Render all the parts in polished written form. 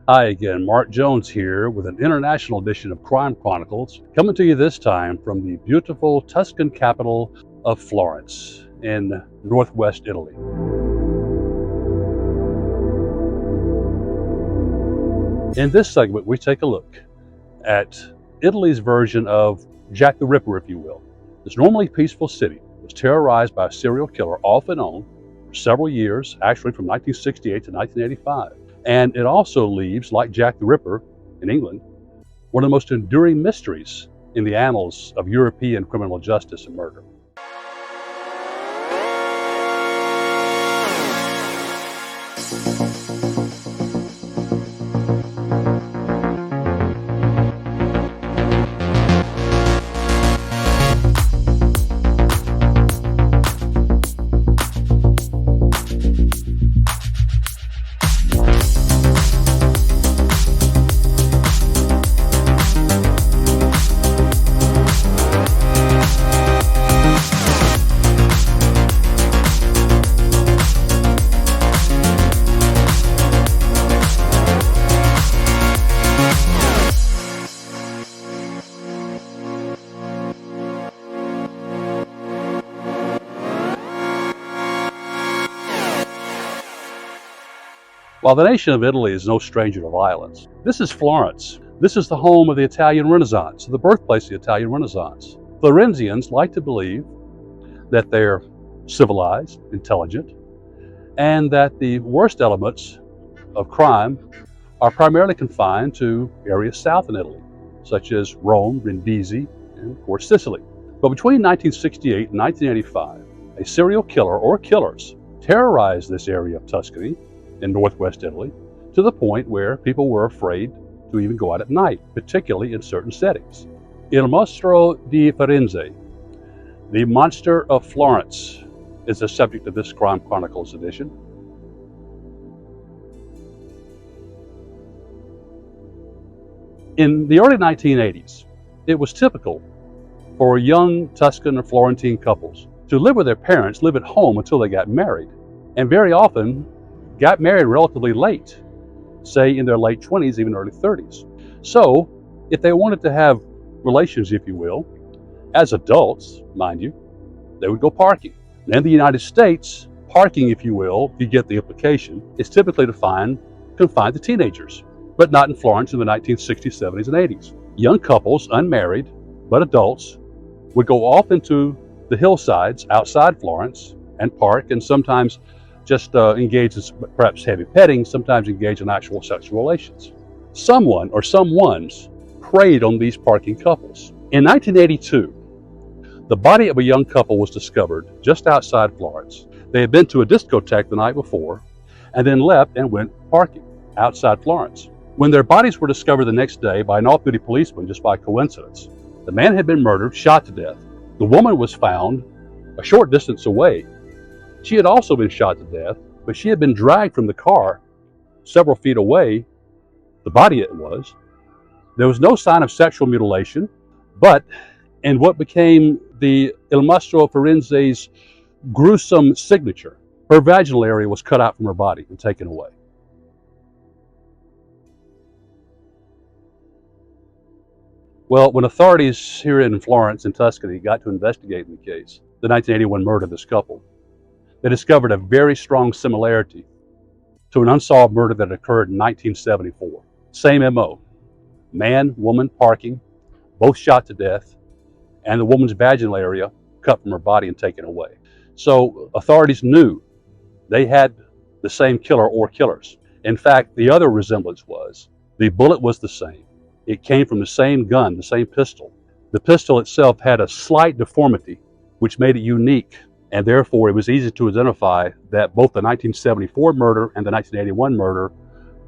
Hi again, Mark Jones here with an international edition of Crime Chronicles, coming to you this time from the beautiful Tuscan capital of Florence in northwest Italy. In this segment, we take a look at Italy's version of Jack the Ripper, if you will. This normally peaceful city was terrorized by a serial killer off and on for several years, actually from 1968 to 1985. And it also leaves, like Jack the Ripper in England, one of the most enduring mysteries in the annals of European criminal justice and murder. While the nation of Italy is no stranger to violence, this is Florence. This is the home of the Italian Renaissance, the birthplace of the Italian Renaissance. Florentians like to believe that they're civilized, intelligent, and that the worst elements of crime are primarily confined to areas south in Italy, such as Rome, Brindisi, and of course Sicily. But between 1968 and 1985, a serial killer or killers terrorized this area of Tuscany in northwest Italy to the point where people were afraid to even go out at night, particularly in certain settings. Il Mostro di Firenze, the Monster of Florence, is the subject of this Crime Chronicles edition. In the early 1980s, it was typical for young Tuscan or Florentine couples to live with their parents, live at home until they got married, and very often got married relatively late, say in their late 20s, even early 30s. So, if they wanted to have relations, if you will, as adults, mind you, they would go parking. And in the United States, parking, if you will, if you get the implication, is typically confined to teenagers, but not in Florence in the 1960s, 70s, and 80s. Young couples, unmarried, but adults, would go off into the hillsides outside Florence and park, and sometimes just engage in perhaps heavy petting, sometimes engage in actual sexual relations. Someone or someones preyed on these parking couples. In 1982, the body of a young couple was discovered just outside Florence. They had been to a discotheque the night before and then left and went parking outside Florence. When their bodies were discovered the next day by an off-duty policeman just by coincidence, the man had been murdered, shot to death. The woman was found a short distance away. She had also been shot to death, but she had been dragged from the car several feet away, the body it was. There was no sign of sexual mutilation, but in what became the Il Mostro Firenze's gruesome signature, her vaginal area was cut out from her body and taken away. Well, when authorities here in Florence and Tuscany got to investigate the case, the 1981 murder of this couple, they discovered a very strong similarity to an unsolved murder that occurred in 1974. Same MO. Man, woman, parking, both shot to death, and the woman's vaginal area cut from her body and taken away. So authorities knew they had the same killer or killers. In fact, the other resemblance was the bullet was the same. It came from the same gun, the same pistol. The pistol itself had a slight deformity, which made it unique, and therefore it was easy to identify that both the 1974 murder and the 1981 murder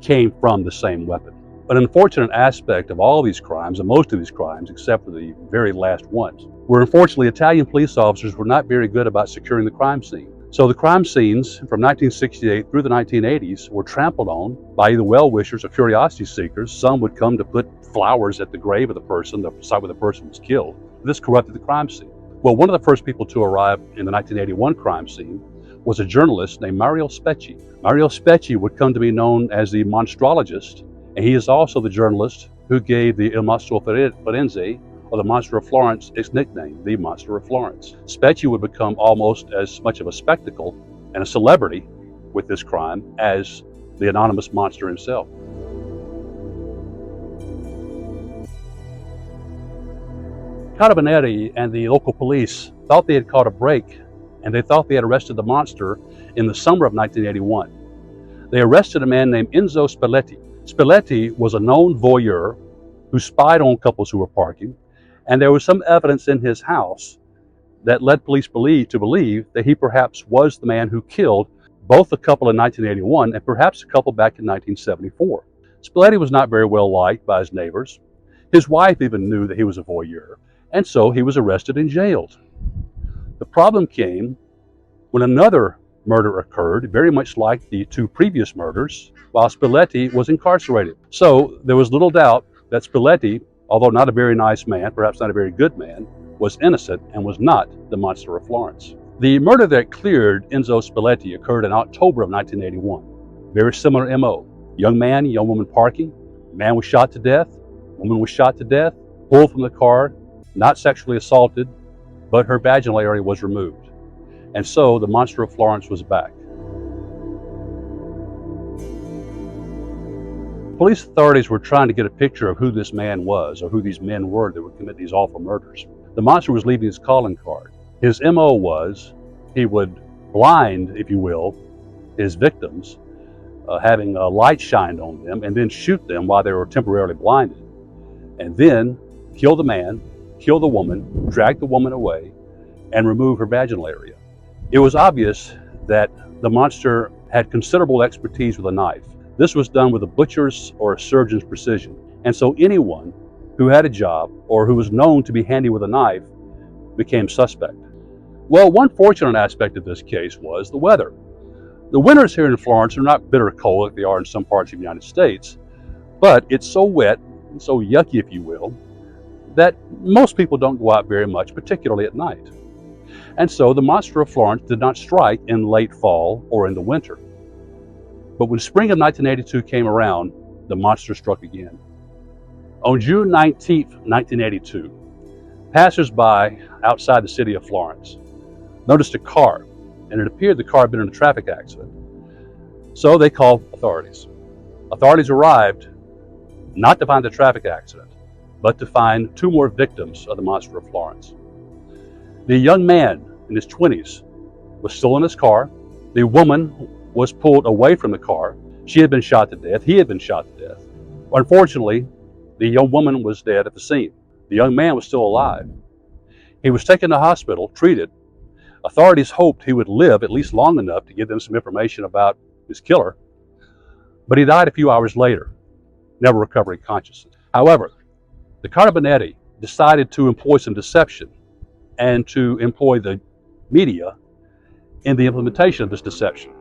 came from the same weapon. An unfortunate aspect of all these crimes, and most of these crimes, except for the very last ones, were unfortunately Italian police officers were not very good about securing the crime scene. So the crime scenes from 1968 through the 1980s were trampled on by either well-wishers or curiosity seekers. Some would come to put flowers at the grave of the person, the site where the person was killed. This corrupted the crime scene. Well, one of the first people to arrive in the 1981 crime scene was a journalist named Mario Specchi. Mario Specchi would come to be known as the monstrologist And he is also the journalist who gave the Il Mostro Firenze, or the Monster of Florence, its nickname, the Monster of Florence. Specchi would become almost as much of a spectacle and a celebrity with this crime as the anonymous monster himself. Carabinieri and the local police thought they had caught a break, and they thought they had arrested the monster in the summer of 1981. They arrested a man named Enzo Spelletti. Spelletti was a known voyeur who spied on couples who were parking, and there was some evidence in his house that led police to believe that he perhaps was the man who killed both the couple in 1981 and perhaps a couple back in 1974. Spelletti was not very well liked by his neighbors. His wife even knew that he was a voyeur, and so he was arrested and jailed. The problem came when another murder occurred, very much like the two previous murders, while Spelletti was incarcerated. So there was little doubt that Spelletti, although not a very nice man, perhaps not a very good man, was innocent and was not the Monster of Florence. The murder that cleared Enzo Spelletti occurred in October of 1981. Very similar MO. Young man, young woman parking. Man was shot to death. Woman was shot to death, pulled from the car, not sexually assaulted, but her vaginal area was removed. And so the Monster of Florence was back. Police authorities were trying to get a picture of who this man was, or who these men were that would commit these awful murders. The monster was leaving his calling card. His MO was he would blind, if you will, his victims, having a light shined on them, and then shoot them while they were temporarily blinded. And then kill the man, kill the woman, drag the woman away, and remove her vaginal area. It was obvious that the monster had considerable expertise with a knife. This was done with a butcher's or a surgeon's precision. And so anyone who had a job or who was known to be handy with a knife became suspect. Well, one fortunate aspect of this case was the weather. The winters here in Florence are not bitter cold like they are in some parts of the United States, but it's so wet, so yucky, if you will, that most people don't go out very much, particularly at night. And so the Monster of Florence did not strike in late fall or in the winter. But when spring of 1982 came around, the monster struck again. On June 19, 1982, passers-by outside the city of Florence noticed a car, and it appeared the car had been in a traffic accident. So they called authorities. Authorities arrived not to find the traffic accident, but to find two more victims of the Monster of Florence. The young man in his 20s was still in his car. The woman was pulled away from the car. She had been shot to death. He had been shot to death. Unfortunately, the young woman was dead at the scene. The young man was still alive. He was taken to hospital, treated. Authorities hoped he would live at least long enough to give them some information about his killer, but he died a few hours later, never recovering consciousness. However, the Carabinieri decided to employ some deception and to employ the media in the implementation of this deception.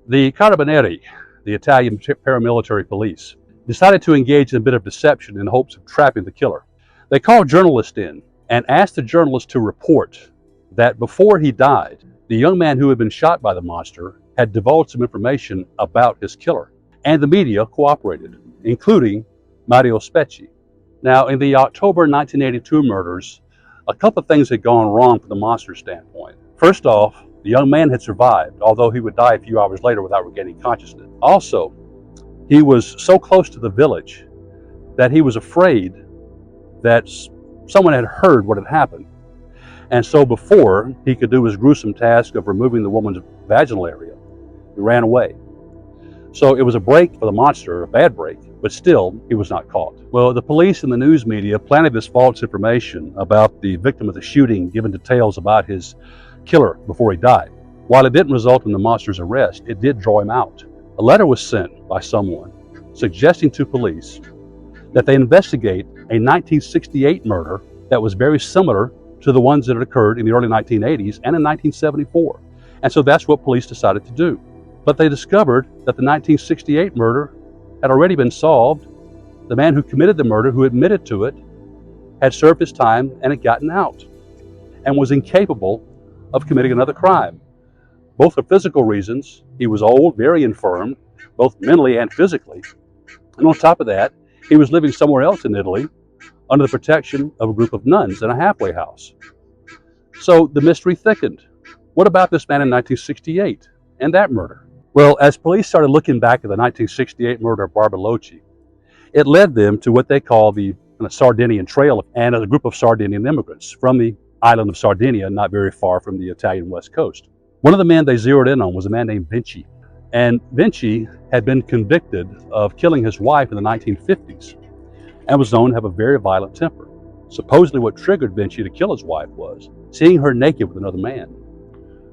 The Carabinieri, the Italian paramilitary police, decided to engage in a bit of deception in hopes of trapping the killer. They called journalists in and asked the journalist to report that before he died, the young man who had been shot by the monster had divulged some information about his killer. And the media cooperated, including Mario Specchi. Now, in the October 1982 murders, a couple of things had gone wrong from the monster's standpoint. First off, the young man had survived, although he would die a few hours later without regaining consciousness. Also, he was so close to the village that he was afraid that someone had heard what had happened. And so before he could do his gruesome task of removing the woman's vaginal area, he ran away. So it was a break for the monster, a bad break, but still, he was not caught. Well, the police and the news media planted this false information about the victim of the shooting, giving details about his killer before he died. While it didn't result in the monster's arrest, it did draw him out. A letter was sent by someone suggesting to police that they investigate a 1968 murder that was very similar to the ones that had occurred in the early 1980s and in 1974. And so that's what police decided to do. But they discovered that the 1968 murder had already been solved. The man who committed the murder, who admitted to it, had served his time and had gotten out and was incapable of committing another crime. Both for physical reasons, he was old, very infirm, both mentally and physically, And on top of that, he was living somewhere else in Italy under the protection of a group of nuns in a halfway house. So the mystery thickened. What about this man in 1968 and that murder? Well, as police started looking back at the 1968 murder of Barbaloci, it led them to what they call the Sardinian Trail, and a group of Sardinian immigrants from the island of Sardinia, not very far from the Italian west coast. One of the men they zeroed in on was a man named Vinci. And Vinci had been convicted of killing his wife in the 1950s and was known to have a very violent temper. Supposedly what triggered Vinci to kill his wife was seeing her naked with another man.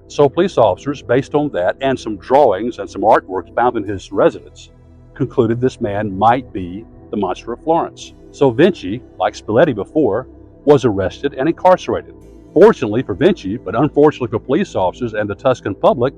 So police officers, based on that and some drawings and some artwork found in his residence, concluded this man might be the monster of Florence. So Vinci, like Spalletti before, was arrested and incarcerated. Fortunately for Vinci, but unfortunately for police officers and the Tuscan public,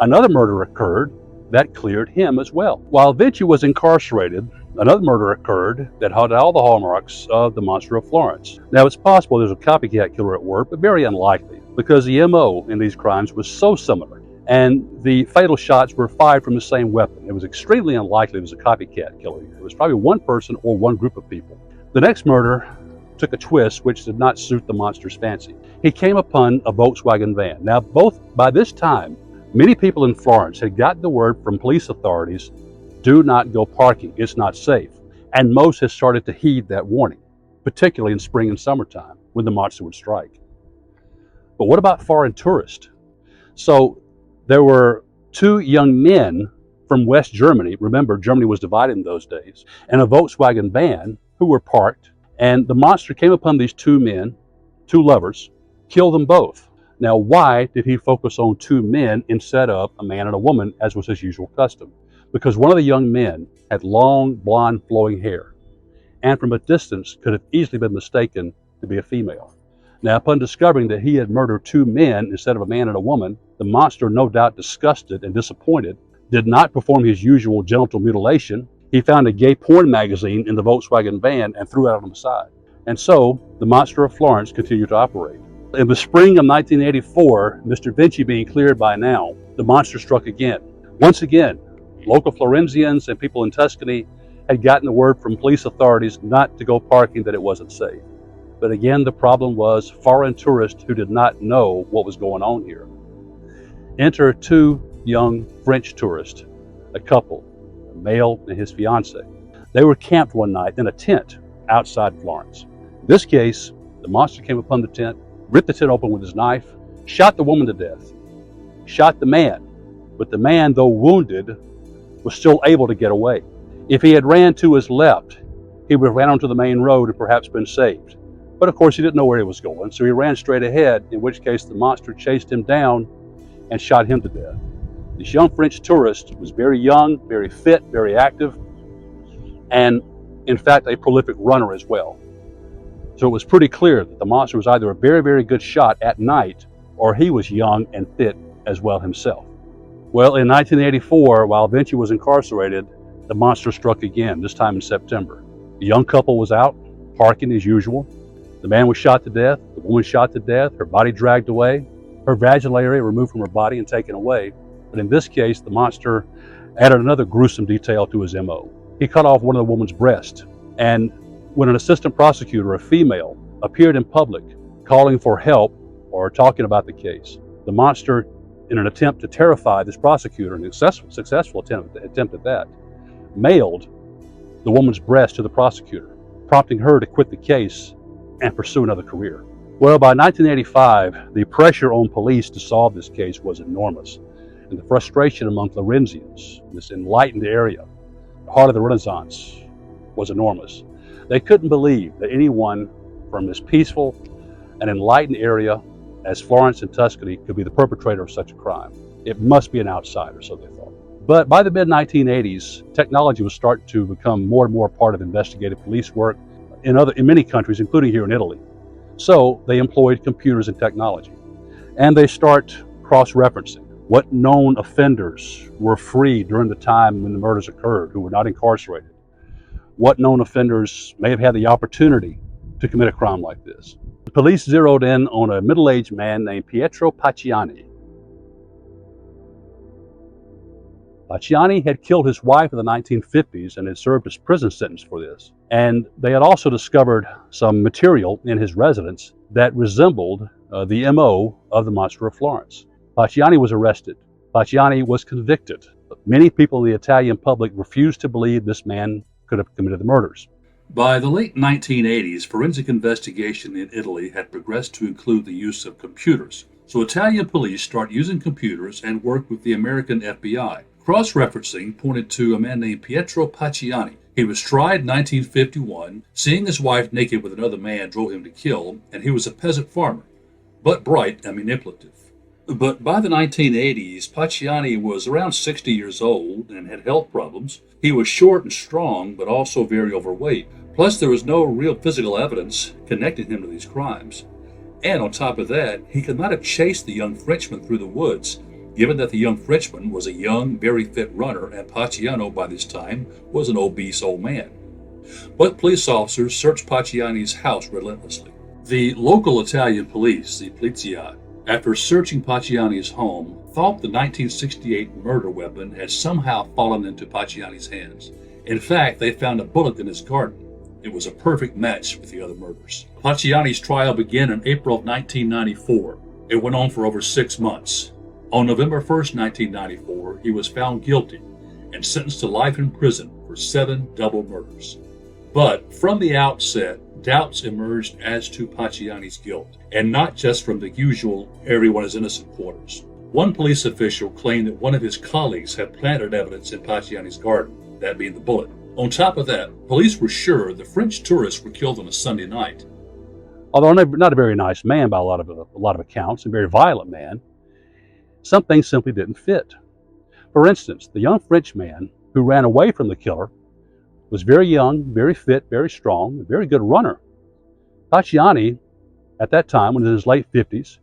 another murder occurred that cleared him as well. While Vinci was incarcerated, another murder occurred that had all the hallmarks of the monster of Florence. Now, it's possible there's a copycat killer at work, but very unlikely, because the MO in these crimes was so similar, and the fatal shots were fired from the same weapon. It was extremely unlikely it was a copycat killer. It was probably one person or one group of people. The next murder took a twist which did not suit the monster's fancy. He came upon a Volkswagen van. Now, by this time, many people in Florence had gotten the word from police authorities, do not go parking, it's not safe. And most had started to heed that warning, particularly in spring and summertime when the monster would strike. But what about foreign tourists? So there were two young men from West Germany, remember Germany was divided in those days, and a Volkswagen van who were parked, and the monster came upon these two men, two lovers, killed them both. Now, why did he focus on two men instead of a man and a woman, as was his usual custom? Because one of the young men had long, blonde, flowing hair, and from a distance could have easily been mistaken to be a female. Now, upon discovering that he had murdered two men instead of a man and a woman, the monster, no doubt disgusted and disappointed, did not perform his usual genital mutilation. He found a gay porn magazine in the Volkswagen van and threw it on the side. And so, the monster of Florence continued to operate. In the spring of 1984, Mr. Vinci being cleared by now, the monster struck again. Once again, local Florentians and people in Tuscany had gotten the word from police authorities not to go parking, that it wasn't safe. But again, the problem was foreign tourists who did not know what was going on here. Enter two young French tourists, a couple, a male and his fiancée. They were camped one night in a tent outside Florence. In this case, the monster came upon the tent, ripped the tent open with his knife, shot the woman to death, shot the man, but the man, though wounded, was still able to get away. If he had ran to his left, he would have ran onto the main road and perhaps been saved. But of course, he didn't know where he was going, so he ran straight ahead, in which case the monster chased him down and shot him to death. This young French tourist was very young, very fit, very active, and in fact, a prolific runner as well. So it was pretty clear that the monster was either a very, very good shot at night, or he was young and fit as well himself. Well, in 1984, while Vinci was incarcerated, the monster struck again, this time in September. The young couple was out, parking as usual. The man was shot to death, the woman shot to death, her body dragged away, her vaginal area removed from her body and taken away. But in this case, the monster added another gruesome detail to his MO. He cut off one of the woman's breasts, and when an assistant prosecutor, a female, appeared in public calling for help or talking about the case, the monster, in an attempt to terrify this prosecutor, an successful attempt at that, mailed the woman's breast to the prosecutor, prompting her to quit the case and pursue another career. Well, by 1985, the pressure on police to solve this case was enormous, and the frustration among Florentians, this enlightened area, the heart of the Renaissance, was enormous. They couldn't believe that anyone from this peaceful and enlightened area as Florence and Tuscany could be the perpetrator of such a crime. It must be an outsider, so they thought. But by the mid-1980s, technology was starting to become more and more part of investigative police work in many countries, including here in Italy. So they employed computers and technology. And they start cross-referencing what known offenders were free during the time when the murders occurred, who were not incarcerated. What known offenders may have had the opportunity to commit a crime like this. The police zeroed in on a middle-aged man named Pietro Pacciani. Pacciani had killed his wife in the 1950s and had served his prison sentence for this. And they had also discovered some material in his residence that resembled the MO of the monster of Florence. Pacciani was arrested. Pacciani was convicted. Many people in the Italian public refused to believe this man could have committed the murders. By the late 1980s, forensic investigation in Italy had progressed to include the use of computers. So Italian police start using computers and work with the American FBI. Cross-referencing pointed to a man named Pietro Pacciani. He was tried in 1951. Seeing his wife naked with another man drove him to kill, and he was a peasant farmer, but bright and manipulative. But by the 1980s, Pacciani was around 60 years old and had health problems. He was short and strong, but also very overweight. Plus, there was no real physical evidence connecting him to these crimes. And on top of that, he could not have chased the young Frenchman through the woods, given that the young Frenchman was a young, very fit runner, and Pacciano, by this time, was an obese old man. But police officers searched Pacciani's house relentlessly. The local Italian police, the Polizia, after searching Pacciani's home, thought the 1968 murder weapon had somehow fallen into Pacciani's hands. In fact, they found a bullet in his garden. It was a perfect match with the other murders. Pacciani's trial began in April of 1994. It went on for over 6 months. On November 1st, 1994, he was found guilty and sentenced to life in prison for 7 double murders. But from the outset, doubts emerged as to Pacciani's guilt, and not just from the usual everyone is innocent quarters. One police official claimed that one of his colleagues had planted evidence in Pacciani's garden, that being the bullet. On top of that, police were sure the French tourists were killed on a Sunday night. Although not a very nice man by a lot of accounts, a very violent man, some things simply didn't fit. For instance, the young French man who ran away from the killer was very young, very fit, very strong, a very good runner. Pacciani, at that time, was in his late 50s,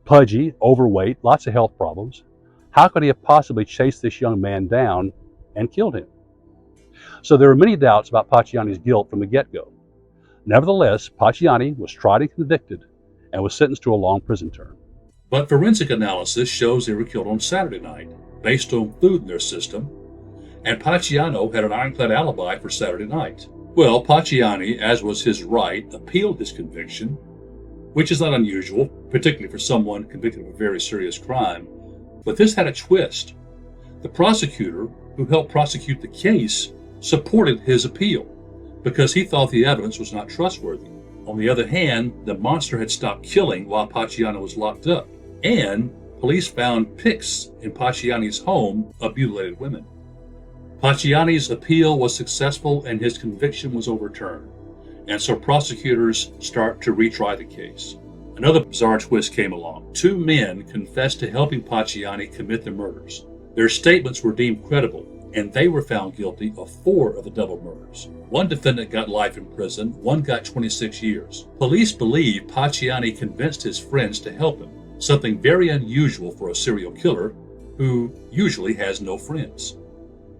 pudgy, overweight, lots of health problems. How could he have possibly chased this young man down and killed him? So there were many doubts about Pacciani's guilt from the get-go. Nevertheless, Pacciani was tried and convicted and was sentenced to a long prison term. But forensic analysis shows they were killed on Saturday night, based on food in their system, and Pacciano had an ironclad alibi for Saturday night. Well, Pacciani, as was his right, appealed his conviction, which is not unusual, particularly for someone convicted of a very serious crime. But this had a twist. The prosecutor, who helped prosecute the case, supported his appeal because he thought the evidence was not trustworthy. On the other hand, the monster had stopped killing while Pacciano was locked up, and police found pics in Pacciani's home of mutilated women. Pacciani's appeal was successful and his conviction was overturned, and so prosecutors start to retry the case. Another bizarre twist came along. 2 men confessed to helping Pacciani commit the murders. Their statements were deemed credible, and they were found guilty of 4 of the double murders. One defendant got life in prison, one got 26 years. Police believe Pacciani convinced his friends to help him, something very unusual for a serial killer who usually has no friends.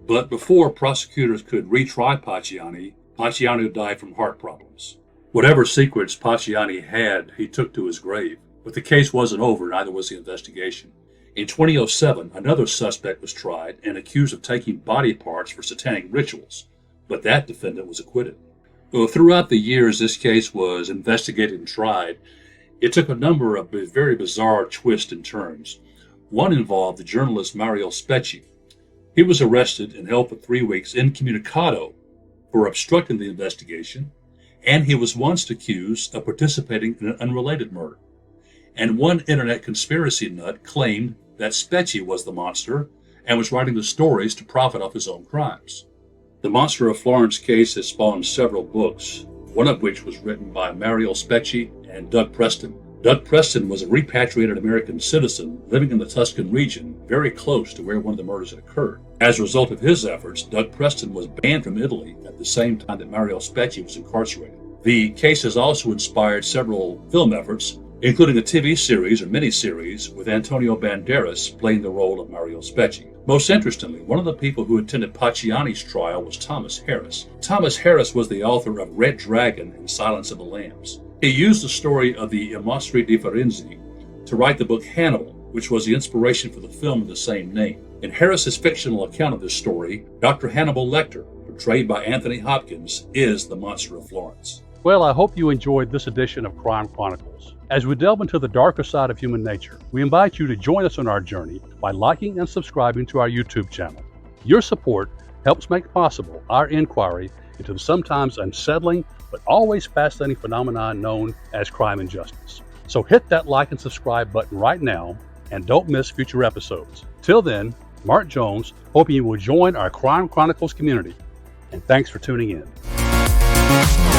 But before prosecutors could retry Pacciani died from heart problems. Whatever secrets Pacciani had, he took to his grave. But the case wasn't over, neither was the investigation. In 2007, another suspect was tried and accused of taking body parts for satanic rituals, but that defendant was acquitted. Well, throughout the years this case was investigated and tried, it took a number of very bizarre twists and turns. One involved the journalist Mario Specchi. He was arrested and held for 3 weeks incommunicado for obstructing the investigation, and he was once accused of participating in an unrelated murder. And one internet conspiracy nut claimed that Specchi was the monster and was writing the stories to profit off his own crimes. The Monster of Florence case has spawned several books, one of which was written by Mario Specchi and Doug Preston. Doug Preston was a repatriated American citizen living in the Tuscan region, very close to where one of the murders had occurred. As a result of his efforts, Doug Preston was banned from Italy at the same time that Mario Specchi was incarcerated. The case has also inspired several film efforts, including a TV series or miniseries with Antonio Banderas playing the role of Mario Specchi. Most interestingly, one of the people who attended Pacciani's trial was Thomas Harris. Thomas Harris was the author of Red Dragon and Silence of the Lambs. He used the story of the I Mostri di Firenze to write the book Hannibal, which was the inspiration for the film of the same name. In Harris's fictional account of this story, Dr. Hannibal Lecter, portrayed by Anthony Hopkins, is the monster of Florence. Well, I hope you enjoyed this edition of Crime Chronicles. As we delve into the darker side of human nature, we invite you to join us on our journey by liking and subscribing to our YouTube channel. Your support helps make possible our inquiry into the sometimes unsettling but always fascinating phenomenon known as crime and justice. So hit that like and subscribe button right now and don't miss future episodes. Till then, Mark Jones, hoping you will join our Crime Chronicles community. And thanks for tuning in.